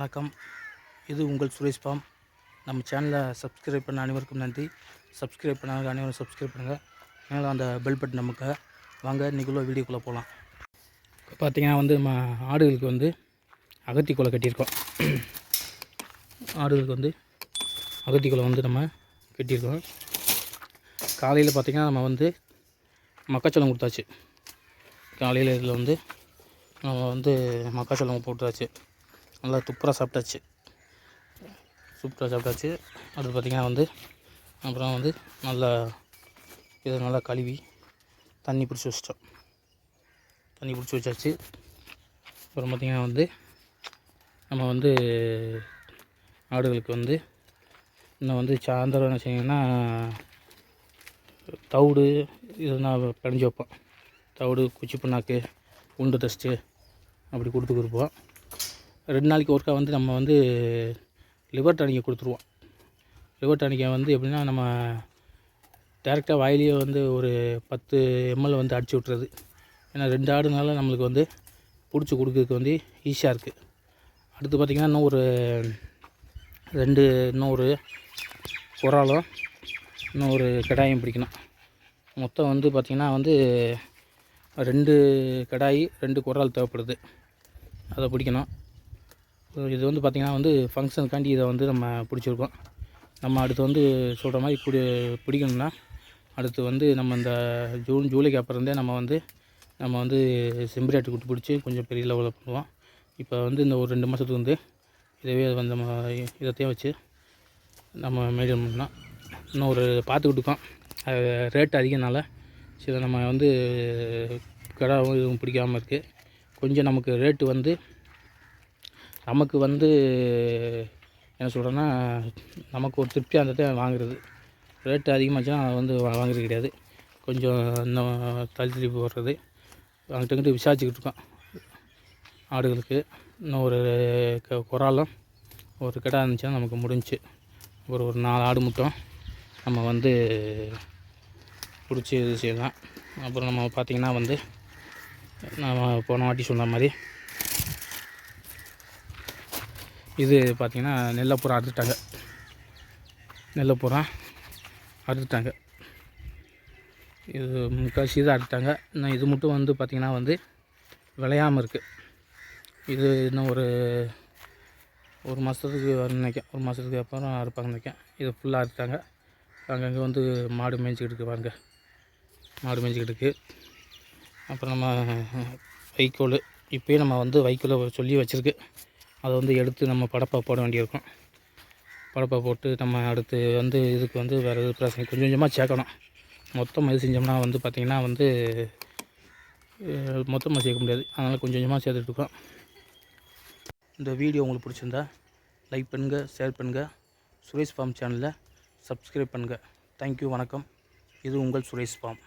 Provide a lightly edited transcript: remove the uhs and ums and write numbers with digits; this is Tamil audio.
வணக்கம். இது உங்கள் சுரேஷ் ஃபார்ம். நம்ம சேனலை சப்ஸ்கிரைப் பண்ண அனைவருக்கும் நன்றி. சப்ஸ்கிரைப் பண்ணாங்க அனைவரும் சப்ஸ்கிரைப் பண்ணுங்கள். மேலே அந்த பெல் பட்டன் நமக்கு வாங்க இன்றைக்குள்ள வீடியோக்குள்ளே போகலாம். பார்த்திங்கன்னா நம்ம ஆடுகளுக்கு அகத்தி குலை கட்டியிருக்கோம். ஆடுகளுக்கு அகத்தி குலை நம்ம கட்டியிருக்கோம். காலையில் பார்த்திங்கன்னா நம்ம மக்காச்சோளம் கொடுத்தாச்சு. காலையில் இதில் நம்ம மக்காச்சோளம் போட்டாச்சு. நல்லா சூப்பராக சாப்பிட்டாச்சு. அடுத்து பார்த்திங்கன்னா அப்புறம் நல்லா இதை நல்லா கழுவி தண்ணி பிடிச்சி வச்சிட்டோம். வச்சாச்சு. அப்புறம் பார்த்திங்கன்னா நம்ம ஆடுகளுக்கு இன்னும் சாயந்தரம் என்ன செய்யணும்னா தவிடு இதெல்லாம் பிணைஞ்சி வைப்போம். தவிடு, குச்சி புண்ணாக்கு, குண்டு டஸ்ட்டு அப்படி கொடுப்போம். 2 நாளைக்கு ஒருக்கா நம்ம லிவர் டானிக்கை கொடுத்துருவோம். லிவர் டானிக்கை எப்படின்னா நம்ம டேரெக்டாக வாயிலேயே ஒரு 10 ml அடிச்சு விட்றது. ஏன்னா 2 ஆடுனால நம்மளுக்கு பிடிச்சி கொடுக்கறதுக்கு ஈஸியாக இருக்குது. அடுத்து பார்த்திங்கன்னா இன்னும் ஒரு குறாலும் இன்னும் ஒரு கடாயும் பிடிக்கணும். மொத்தம் பார்த்திங்கன்னா 2 கடாய் 2 குறால் தேவைப்படுது. அதை பிடிக்கணும். இது பார்த்திங்கன்னா ஃபங்க்ஷனுக்காண்டி இதை நம்ம பிடிச்சிருக்கோம். நம்ம அடுத்து சொல்கிற மாதிரி பிடிக்கணும்னா அடுத்து நம்ம இந்த ஜூலைக்கு அப்புறந்தே நம்ம செம்பரியாட்டு குட்டி பிடிச்சி கொஞ்சம் பெரிய லெவலில் பண்ணுவோம். இப்போ இந்த ஒரு 2 மாதத்துக்கு இதவே நம்ம இதைத்தையும் வச்சு நம்ம மெயின்டைன் பண்ணலாம். இன்னும் ஒரு பார்த்துக்கிட்டுருக்கோம். ரேட் அதிகனால சரி நம்ம கடாவும் இதுவும் பிடிக்காமல் இருக்குது. கொஞ்சம் நமக்கு ரேட்டு நமக்கு என்ன சொல்கிறேன்னா நமக்கு ஒரு திருப்தியாக இருந்ததை வாங்குறது. ரேட்டு அதிகமாச்சுன்னா வாங்குறது கிடையாது. கொஞ்சம் இன்னும் தள்ளி போடுறது அங்கிட்ட விசாரிச்சுக்கிட்டு இருக்கோம். ஆடுகளுக்கு இன்னும் ஒரு குறாலும் ஒரு கிடா இருந்துச்சுன்னா நமக்கு முடிஞ்சிச்சு. ஒரு 4 ஆடு மட்டும் நம்ம பிடிச்சி இது செய்யலாம். அப்புறம் நம்ம பார்த்திங்கன்னா நம்ம போன வாட்டி சொன்ன மாதிரி இது பார்த்திங்கன்னா நெல்லைப்புறா அறுத்துட்டாங்க. இது முக்கால்வாசி தான் அறுத்துட்டாங்க. இன்னும் இது மட்டும் பார்த்திங்கன்னா விளையாமல் இருக்குது. இது இன்னும் ஒரு மாதத்துக்கு வரும்னு நினைக்கிறேன். ஒரு மாதத்துக்கு அப்புறம் அறுப்பாங்கன்னு நினைக்கிறேன். இது ஃபுல்லாக அறுத்துட்டாங்க. அங்கங்கே மாடு மேய்ஞ்சிக்கிட்டு இருக்குது பாருங்க. மாடு மேய்ஞ்சிக்கிட்டு இருக்குது. அப்புறம் நம்ம வைக்கோல் இப்போயே நம்ம வைக்கோலை சொல்லி வச்சுருக்கு. அதை எடுத்து நம்ம படப்பா போட வேண்டியிருக்கும். படப்பா போட்டு நம்ம அடுத்து இதுக்கு வேறு எது பிரச்சனை கொஞ்சம் கொஞ்சமாக சேர்க்கணும். மொத்தமாக இது செஞ்சோம்னா பார்த்திங்கன்னா மொத்தமாக சேர்க்க முடியாது. அதனால் கொஞ்சம் கொஞ்சமாக சேர்த்துட்ருக்கோம். இந்த வீடியோ உங்களுக்கு பிடிச்சிருந்தா லைக் பண்ணுங்கள், ஷேர் பண்ணுங்கள். சுரேஷ் ஃபார்ம் சேனலை சப்ஸ்கிரைப் பண்ணுங்கள். தேங்க்யூ. வணக்கம். இது உங்கள் சுரேஷ் ஃபார்ம்.